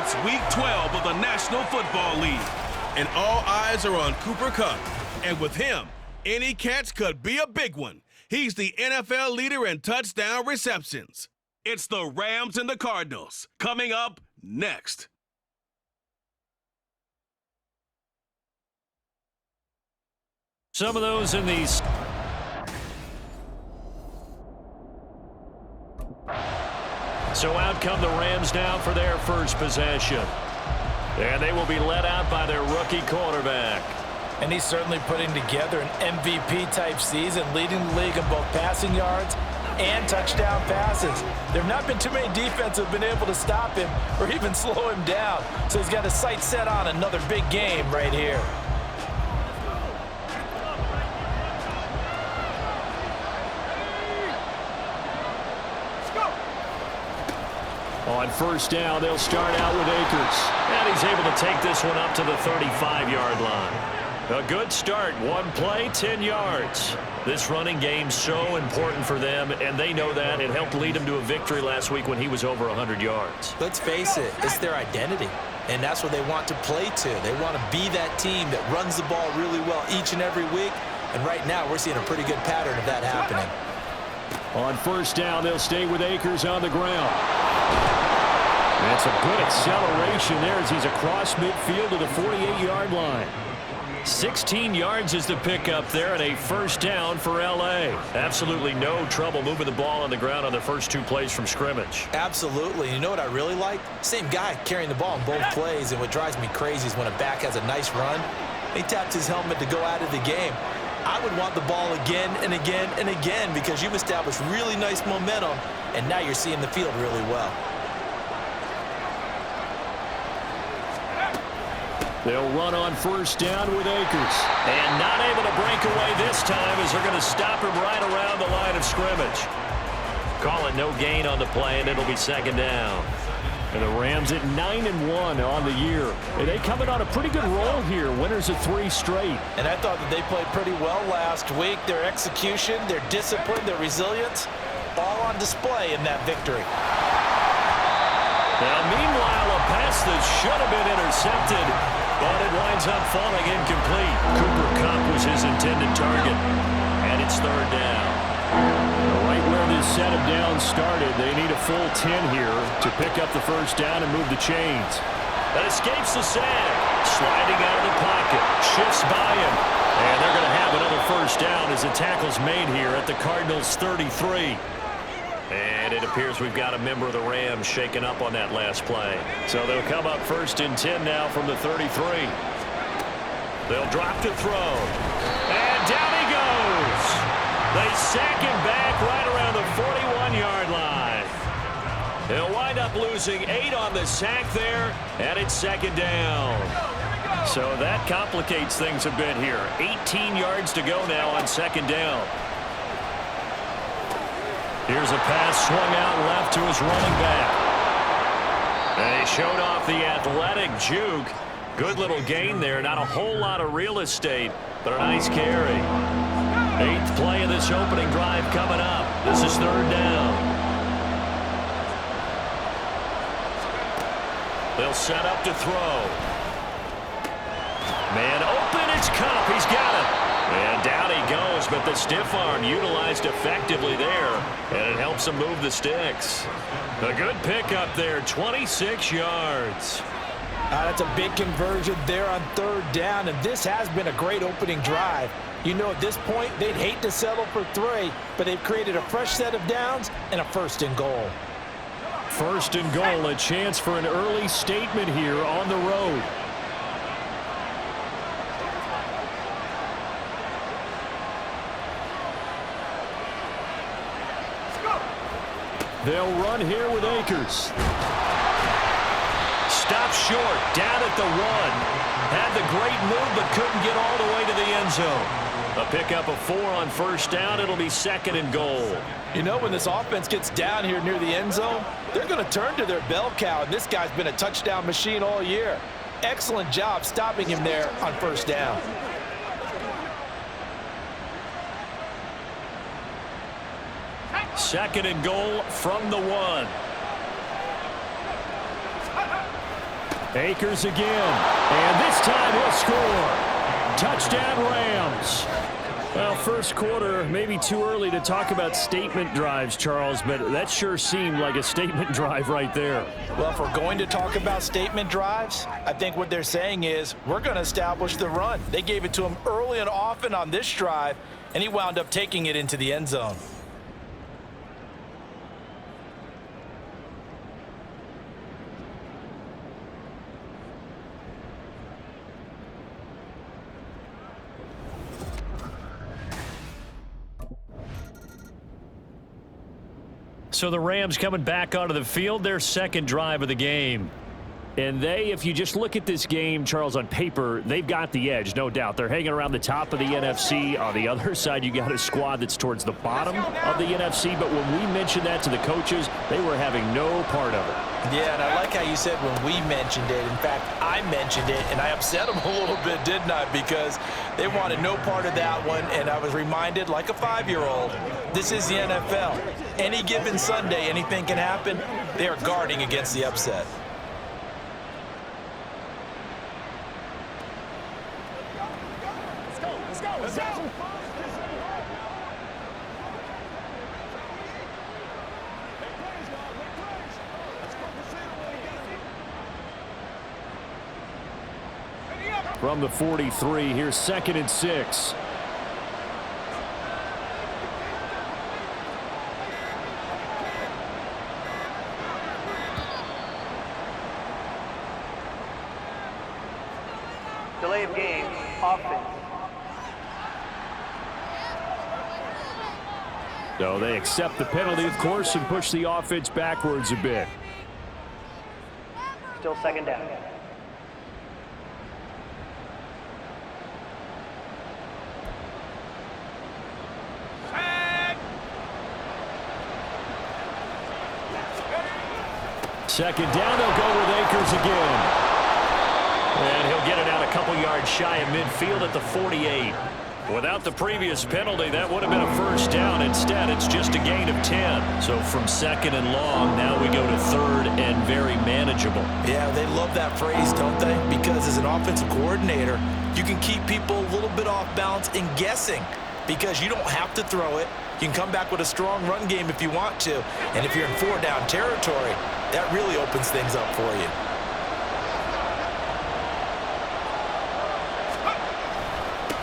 It's Week 12 of the National Football League, and all eyes are on Cooper Kupp. And with him, any catch could be a big one. He's the NFL leader in touchdown receptions. It's the Rams and the Cardinals, coming up next. Some of those in these. So out come the Rams now for their first possession. And they will be led out by their rookie quarterback. And he's certainly putting together an MVP-type season, leading the league in both passing yards and touchdown passes. There have not been too many defenses that have been able to stop him or even slow him down. So he's got his sights set on another big game right here. On first down, they'll start out with Akers. And he's able to take this one up to the 35-yard line. A good start. One play, 10 yards. This running game's so important for them, and they know that. It helped lead them to a victory last week when he was over 100 yards. Let's face it, it's their identity, and that's what they want to play to. They want to be that team that runs the ball really well each and every week, and right now we're seeing a pretty good pattern of that happening. On first down, they'll stay with Akers on the ground. That's a good acceleration there as he's across midfield to the 48-yard line. 16 yards is the pickup there and a first down for L.A. Absolutely no trouble moving the ball on the ground on the first two plays from scrimmage. Absolutely. You know what I really like? Same guy carrying the ball in both plays, and what drives me crazy is when a back has a nice run, he taps his helmet to go out of the game. I would want the ball again and again and again because you've established really nice momentum, and now you're seeing the field really well. They'll run on first down with Akers. And not able to break away this time as they're going to stop him right around the line of scrimmage. Call it no gain on the play, and it'll be second down. And the Rams at 9-1 on the year. And they coming on a pretty good roll here. Winners of 3 straight. And I thought that they played pretty well last week. Their execution, their discipline, their resilience, all on display in that victory. Now, meanwhile, a pass that should have been intercepted, but it winds up falling incomplete. Cooper Kupp was his intended target, and it's third down. Right where this set of downs started, they need a full 10 here to pick up the first down and move the chains. That escapes the sack, sliding out of the pocket, shifts by him, and they're going to have another first down as the tackle's made here at the Cardinals' 33. And it appears we've got a member of the Rams shaken up on that last play. So they'll come up first and 10 now from the 33. They'll drop to throw. And down he goes. They sack him back right around the 41-yard line. They'll wind up losing 8 on the sack there, and it's second down. So that complicates things a bit here. 18 yards to go now on second down. Here's a pass swung out left to his running back. And he showed off the athletic juke. Good little gain there. Not a whole lot of real estate, but a nice carry. 8th play of this opening drive coming up. This is third down. They'll set up to throw. Man open, it's Kupp. He's got it. And down he goes, but the stiff arm utilized effectively there, and it helps him move the sticks. A good pickup there, 26 yards. That's a big conversion there on third down, and this has been a great opening drive. You know, at this point, they'd hate to settle for 3, but they've created a fresh set of downs and a first and goal. First and goal, a chance for an early statement here on the road. They'll run here with Akers. Stop short, down at the 1. Had the great move, but couldn't get all the way to the end zone. A pickup of 4 on first down. It'll be second and goal. You know, when this offense gets down here near the end zone, they're going to turn to their bell cow, and this guy's been a touchdown machine all year. Excellent job stopping him there on first down. Second and goal from the 1. Akers again. And this time he'll score. Touchdown, Rams. Well, first quarter, maybe too early to talk about statement drives, Charles, but that sure seemed like a statement drive right there. Well, if we're going to talk about statement drives, I think what they're saying is we're going to establish the run. They gave it to him early and often on this drive, and he wound up taking it into the end zone. So the Rams coming back onto the field, their second drive of the game. And if you just look at this game, Charles, on paper, they've got the edge, no doubt. They're hanging around the top of the NFC. On the other side, you got a squad that's towards the bottom of the NFC. But when we mentioned that to the coaches, they were having no part of it. Yeah, and I like how you said when we mentioned it. In fact, I mentioned it, and I upset them a little bit, didn't I? Because they wanted no part of that one, and I was reminded, like a 5-year-old, this is the NFL. Any given Sunday, anything can happen. They are guarding against the upset. From the 43, here's 2nd and 6. Delay of game, offense. So they accept the penalty, of course, and push the offense backwards a bit. Still 2nd down. Second down, they'll go with Akers again. And he'll get it out a couple yards shy of midfield at the 48. Without the previous penalty, that would have been a first down. Instead, it's just a gain of 10. So from 2nd and long, now we go to 3rd and very manageable. Yeah, they love that phrase, don't they? Because as an offensive coordinator, you can keep people a little bit off balance and guessing because you don't have to throw it. You can come back with a strong run game if you want to. And if you're in 4-down territory, that really opens things up for you.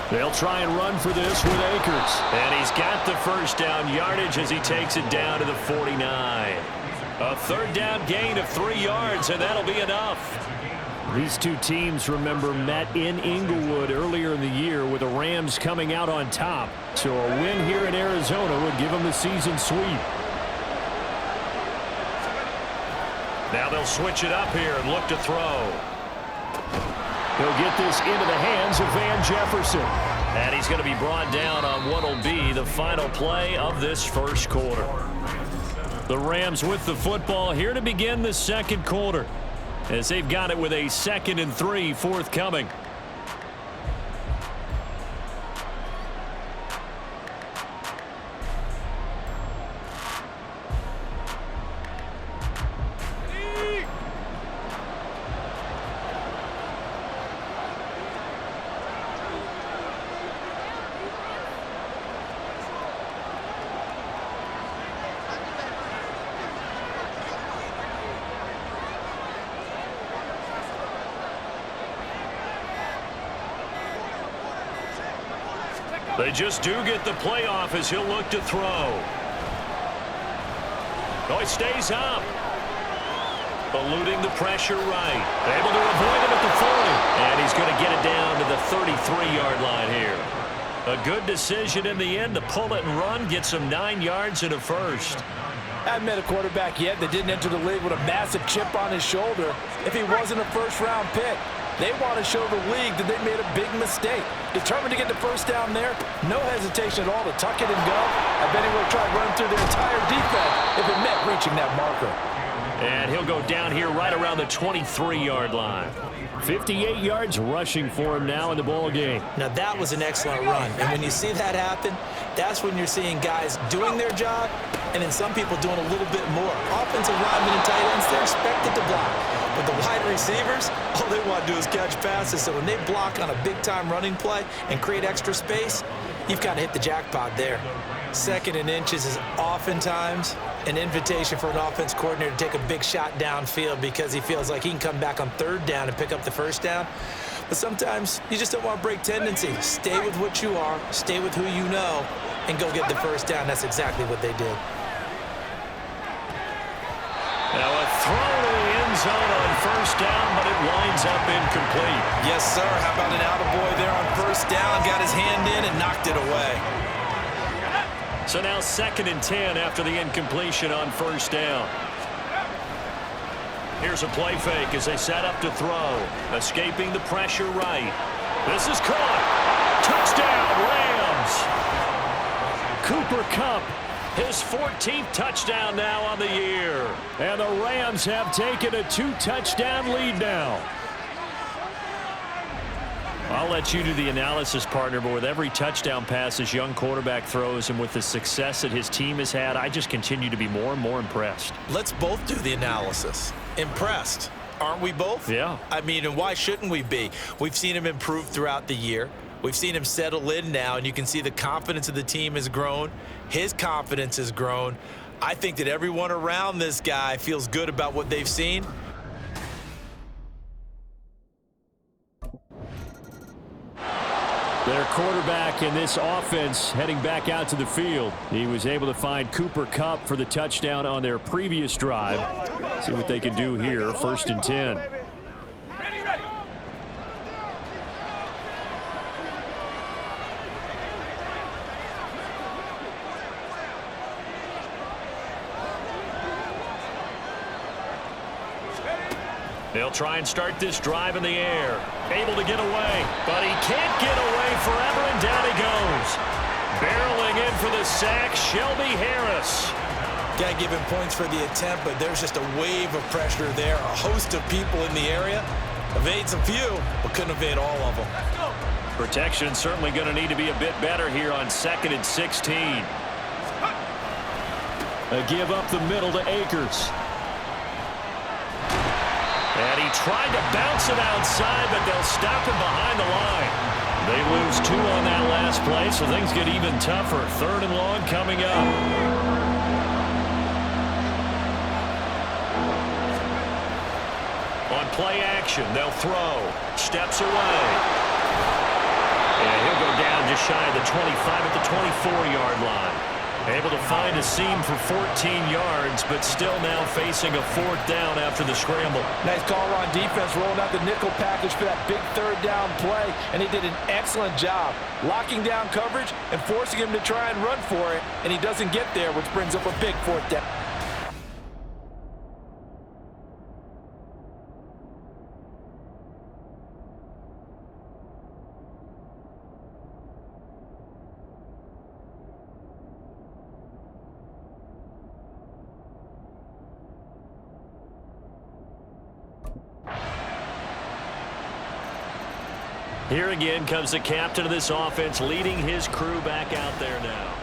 They'll try and run for this with Akers. And he's got the first down yardage as he takes it down to the 49. A 3rd down gain of 3 yards, and that'll be enough. These two teams, remember, met in Inglewood earlier in the year with the Rams coming out on top. So a win here in Arizona would give them the season sweep. Now they'll switch it up here and look to throw. He'll get this into the hands of Van Jefferson. And he's going to be brought down on what will be the final play of this first quarter. The Rams with the football here to begin the second quarter, as they've got it with a 2nd and 3 forthcoming. They just do get the playoff as he'll look to throw. Oh, he stays up. Eluding the pressure right. Able to avoid it at the 40. And he's going to get it down to the 33-yard line here. A good decision in the end to pull it and run, get some 9 yards and a first. I haven't met a quarterback yet that didn't enter the league with a massive chip on his shoulder if he wasn't a first-round pick. They want to show the league that they made a big mistake. Determined to get the first down there, no hesitation at all to tuck it and go. I bet he would have tried running through their entire defense if it meant reaching that marker. And he'll go down here right around the 23-yard line. 58 yards rushing for him now in the ball game. Now that was an excellent run. And when you see that happen, that's when you're seeing guys doing their job and then some people doing a little bit more. Offensive linemen and tight ends, they're expected to block. But the wide receivers, all they want to do is catch passes. So when they block on a big-time running play and create extra space, you've kind of hit the jackpot there. 2nd and inches is oftentimes an invitation for an offense coordinator to take a big shot downfield because he feels like he can come back on 3rd down and pick up the 1st down. But sometimes you just don't want to break tendency. Stay with what you are, stay with who you know, and go get the 1st down. That's exactly what they did. Now a throw to the end zone on 1st down, but it winds up incomplete. Yes, sir. How about an attaboy there on 1st down? Got his hand in and knocked it away. So now 2nd and 10 after the incompletion on 1st down. Here's a play fake as they set up to throw. Escaping the pressure right. This is caught. Touchdown, Rams. Cooper Kupp, his 14th touchdown now on the year. And the Rams have taken a 2-touchdown lead now. I'll let you do the analysis, partner, but with every touchdown pass this young quarterback throws and with the success that his team has had, I just continue to be more and more impressed. Let's both do the analysis. Impressed. Aren't we both? Yeah. I mean, and why shouldn't we be? We've seen him improve throughout the year. We've seen him settle in now, and you can see the confidence of the team has grown. His confidence has grown. I think that everyone around this guy feels good about what they've seen. Their quarterback in this offense heading back out to the field. He was able to find Cooper Kupp for the touchdown on their previous drive. See what they can do here. 1st and 10. They'll try and start this drive in the air. Able to get away, but he can't get away forever, and down he goes. Barreling in for the sack, Shelby Harris. Got to give him points for the attempt, but there's just a wave of pressure there. A host of people in the area. Evades a few, but couldn't evade all of them. Protection certainly going to need to be a bit better here on 2nd and 16. A give up the middle to Akers. And he tried to bounce it outside, but they'll stop him behind the line. They lose 2 on that last play, so things get even tougher. 3rd and long coming up. On play action, they'll throw. Steps away. And he'll go down just shy of the 25 at the 24-yard line. Able to find a seam for 14 yards, but still now facing a 4th down after the scramble. Nice call on defense, rolling out the nickel package for that big 3rd down play, and he did an excellent job locking down coverage and forcing him to try and run for it, and he doesn't get there, which brings up a big 4th down. Here again comes the captain of this offense, leading his crew back out there now.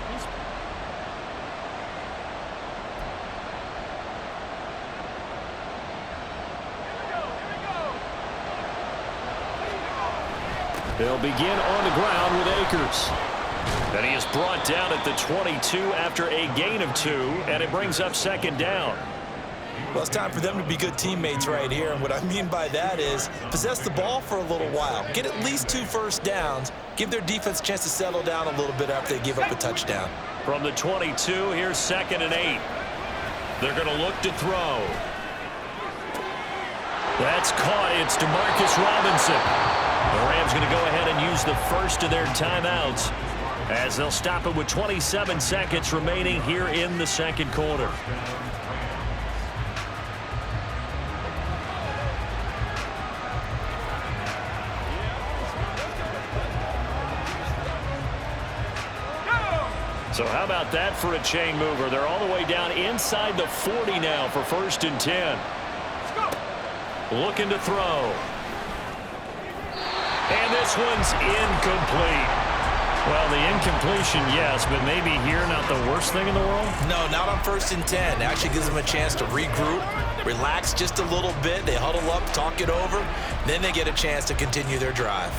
They'll begin on the ground with Akers. And he is brought down at the 22 after a gain of 2, and it brings up 2nd down. Well, it's time for them to be good teammates right here, and what I mean by that is possess the ball for a little while. Get at least 2 first downs. Give their defense a chance to settle down a little bit after they give up a touchdown. From the 22, here's 2nd and 8. They're going to look to throw. That's caught. It's DeMarcus Robinson. The Rams going to go ahead and use the first of their timeouts as they'll stop it with 27 seconds remaining here in the 2nd quarter. So how about that for a chain mover? They're all the way down inside the 40 now for 1st and 10. Looking to throw. And this one's incomplete. Well, the incompletion, yes, but maybe here not the worst thing in the world? No, not on 1st and 10. It actually gives them a chance to regroup, relax just a little bit. They huddle up, talk it over. Then they get a chance to continue their drive.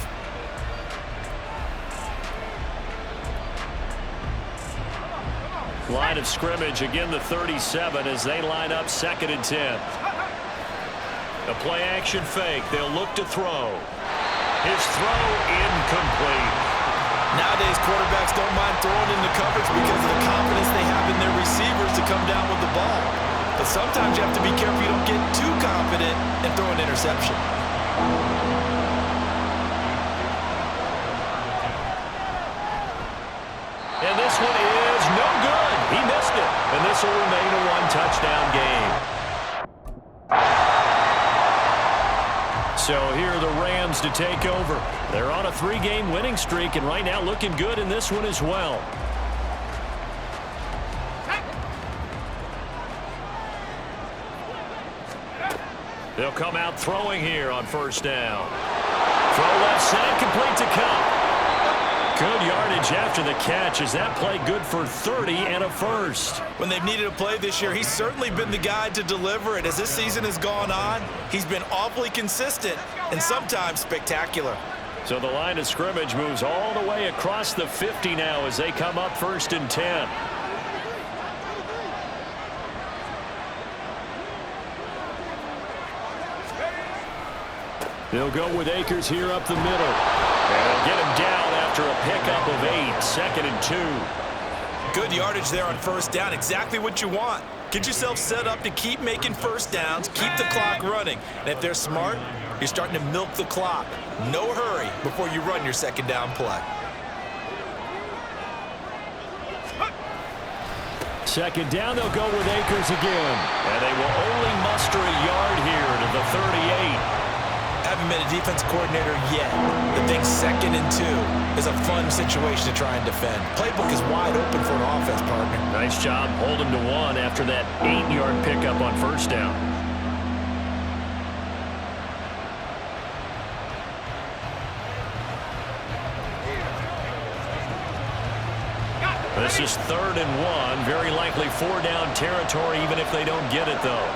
Line of scrimmage, again the 37 as they line up 2nd and 10. A play-action fake. They'll look to throw. His throw incomplete. Nowadays, quarterbacks don't mind throwing into coverage because of the confidence they have in their receivers to come down with the ball. But sometimes you have to be careful you don't get too confident and throw an interception. And this one is no good. He missed it. And this will remain a one-touchdown game. So here are the Rams to take over. They're on a 3-game winning streak, and right now looking good in this one as well. They'll come out throwing here on 1st down. Throw left side, complete to Cup. Good yardage after the catch. Is that play good for 30 and a first? When they've needed a play this year, he's certainly been the guy to deliver it. As this season has gone on, he's been awfully consistent and sometimes spectacular. So the line of scrimmage moves all the way across the 50 now as they come up 1st and 10. They'll go with Akers here up the middle. And they'll get him down after a pickup of 8, 2nd and 2. Good yardage there on 1st down. Exactly what you want. Get yourself set up to keep making 1st downs, keep the clock running. And if they're smart, you're starting to milk the clock. No hurry before you run your 2nd down play. 2nd down, they'll go with Akers again. And they will only muster a yard here to the 38. Haven't been a defense coordinator yet, but think 2nd and 2 is a fun situation to try and defend. Playbook is wide open for an offense, partner. Nice job holding to 1 after that 8-yard pickup on 1st down. This is 3rd and 1, very likely 4-down territory even if they don't get it though.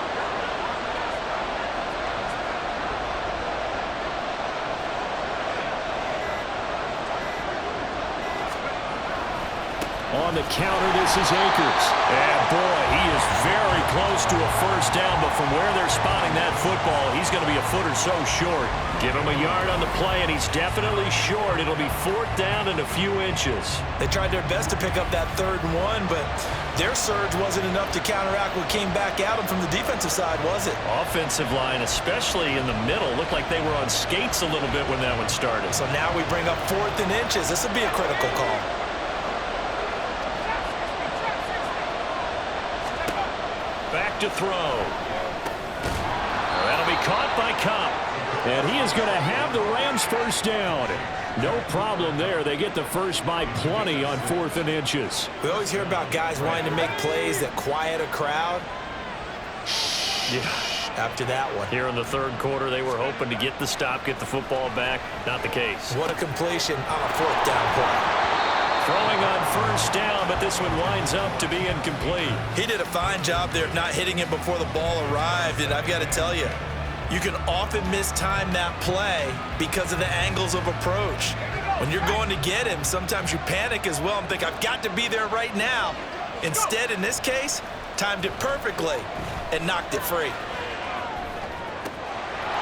On the counter, this is Akers. And boy, he is very close to a 1st down, but from where they're spotting that football, he's going to be a foot or so short. Give him a yard on the play, and he's definitely short. It'll be 4th down and a few inches. They tried their best to pick up that 3rd and 1, but their surge wasn't enough to counteract what came back at them from the defensive side, was it? Offensive line, especially in the middle, looked like they were on skates a little bit when that one started. So now we bring up 4th and inches. This will be a critical call. Back to throw. That'll be caught by Cup. And he is going to have the Rams 1st down. No problem there. They get the first by plenty on 4th and inches. We always hear about guys wanting to make plays that quiet a crowd. Yeah. After that one. Here in the 3rd quarter, they were hoping to get the stop, get the football back. Not the case. What a completion on a 4th down play. Throwing on 1st down, but this one winds up to be incomplete. He did a fine job there of not hitting it before the ball arrived, and I've got to tell you, you can often mistime that play because of the angles of approach. When you're going to get him, sometimes you panic as well and think, I've got to be there right now. Instead, in this case, timed it perfectly and knocked it free.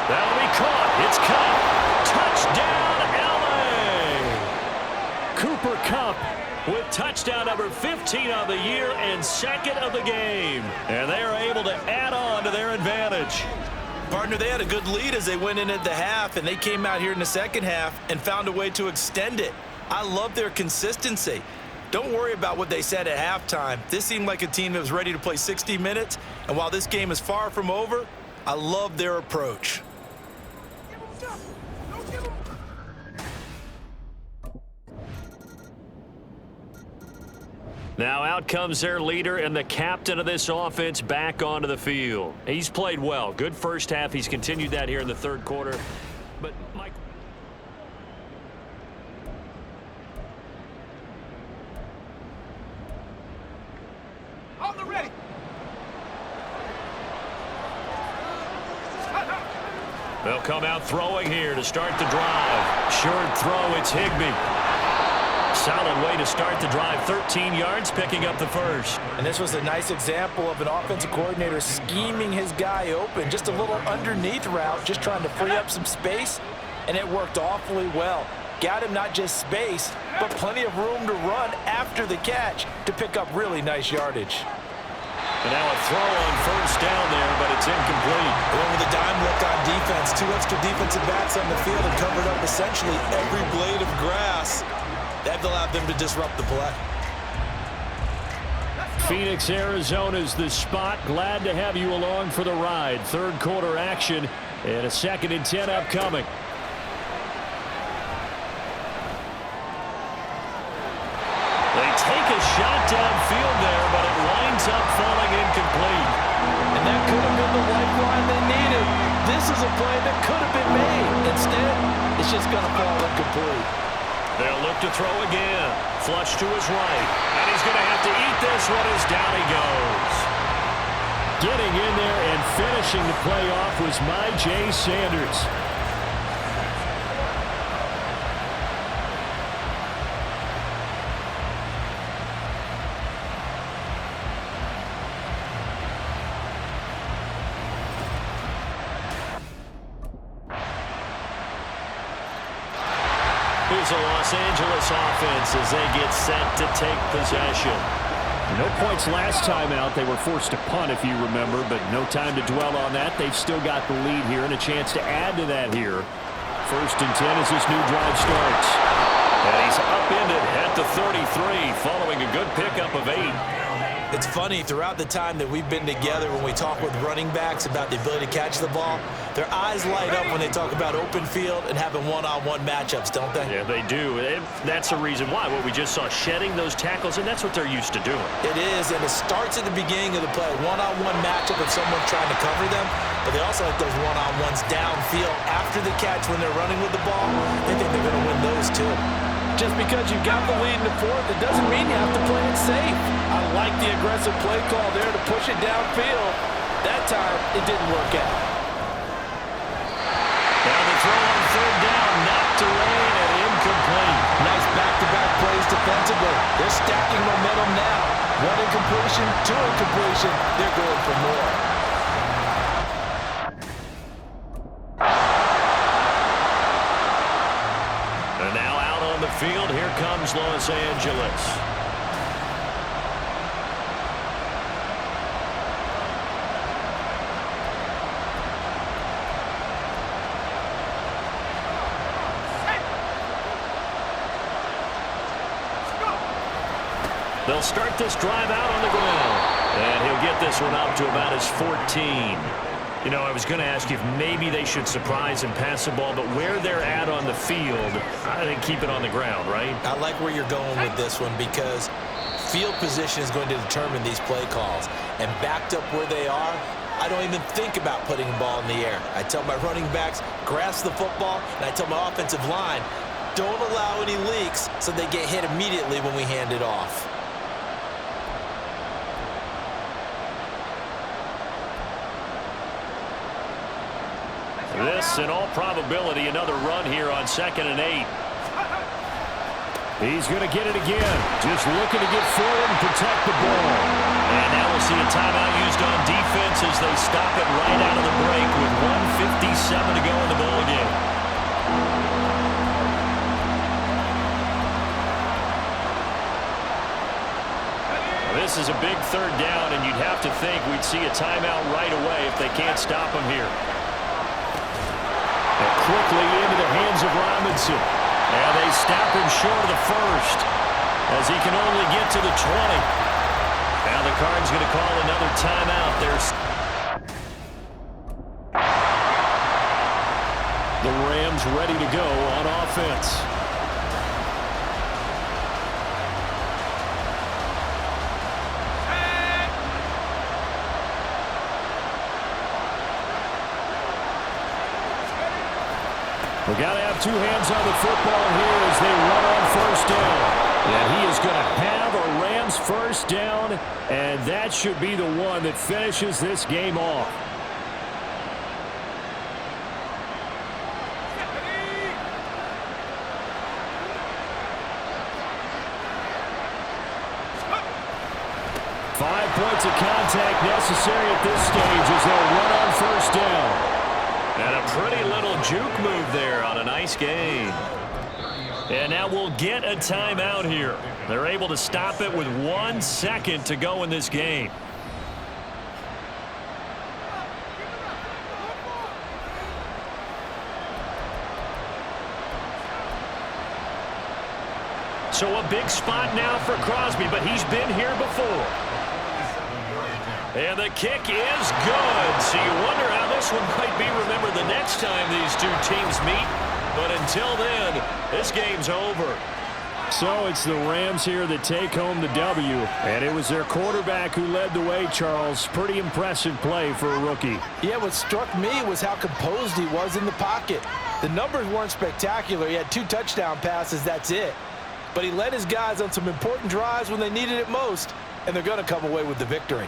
That'll be caught. It's caught. Touchdown, LA! Cooper Kupp with touchdown number 15 of the year and 2nd of the game. And they are able to add on to their advantage. Partner, they had a good lead as they went in at the half, and they came out here in the 2nd half and found a way to extend it. I love their consistency. Don't worry about what they said at halftime. This seemed like a team that was ready to play 60 minutes, and while this game is far from over, I love their approach. Now out comes their leader and the captain of this offense back onto the field. He's played well. Good 1st half. He's continued that here in the 3rd quarter. But Mike, They'll come out throwing here to start the drive. Short throw, it's Higbee. Solid way to start the drive. 13 yards, picking up the first. And this was a nice example of an offensive coordinator scheming his guy open. Just a little underneath route, just trying to free up some space, and it worked awfully well. Got him not just space, but plenty of room to run after the catch to pick up really nice yardage. And now a throw on first down there, but it's incomplete. Went with a dime look on defense. 2 extra defensive backs on the field and covered up essentially every blade of grass. That allowed them to disrupt the play. Phoenix, Arizona's the spot. Glad to have you along for the ride. Third quarter action and a 2nd and 10 upcoming. They take a shot downfield there, but it winds up falling incomplete. And that could have been the lifeline they needed. This is a play that could have been made. Instead, it's just going to fall incomplete. They'll look to throw again. Flush to his right. And he's going to have to eat this one as down he goes. Getting in there and finishing the play off was Myjai Sanders. Here's a Los Angeles offense as they get set to take possession. No points last time out. They were forced to punt, if you remember, but no time to dwell on that. They've still got the lead here and a chance to add to that here. 1st and 10 as this new drive starts. And he's upended at the 33 following a good pickup of 8. It's funny, throughout the time that we've been together, when we talk with running backs about the ability to catch the ball, their eyes light up when they talk about open field and having one-on-one matchups, don't they? Yeah, they do. That's the reason why. What we just saw, shedding those tackles, and that's what they're used to doing. It is, and it starts at the beginning of the play. One-on-one matchup with someone trying to cover them, but they also like those one-on-ones downfield after the catch when they're running with the ball. They think they're going to win those too. Just because you got the lead in the 4th, it doesn't mean you have to play it safe. I like the aggressive play call there to push it downfield. That time, it didn't work out. Now the throw on 3rd down, knocked away and incomplete. Nice back-to-back plays defensively. They're stacking momentum now. 1 incompletion, 2 incompletion. They're going for more. And now out on the field, here comes Los Angeles. They'll start this drive out on the ground. And he'll get this one up to about his 14. You know, I was going to ask you if maybe they should surprise and pass the ball, but where they're at on the field, I think keep it on the ground, right? I like where you're going with this one because field position is going to determine these play calls. And backed up where they are, I don't even think about putting the ball in the air. I tell my running backs, grasp the football, and I tell my offensive line, don't allow any leaks so they get hit immediately when we hand it off. This, in all probability, another run here on 2nd and 8. He's going to get it again. Just looking to get forward and protect the ball. And now we'll see a timeout used on defense as they stop it right out of the break with 1:57 to go in the ball game. This is a big 3rd down, and you'd have to think we'd see a timeout right away if they can't stop him here. And quickly into the hands of Robinson. And they stop him short of the 1st as he can only get to the 20. Now the Card's going to call another timeout. The Rams ready to go on offense. We got to have 2 hands on the football here as they run on 1st down. And he is going to have a Rams 1st down, and that should be the one that finishes this game off. 5 points of contact necessary at this stage as they'll run on first down. And a pretty little juke move there on a nice gain. And now we'll get a timeout here. They're able to stop it with 1 second to go in this game. So a big spot now for Crosby, but he's been here before. And the kick is good. So you wonder how this one might be remembered the next time these two teams meet. But until then, this game's over. So it's the Rams here that take home the W. And it was their quarterback who led the way, Charles. Pretty impressive play for a rookie. Yeah, what struck me was how composed he was in the pocket. The numbers weren't spectacular. He had 2 touchdown passes, that's it. But he led his guys on some important drives when they needed it most, and they're going to come away with the victory.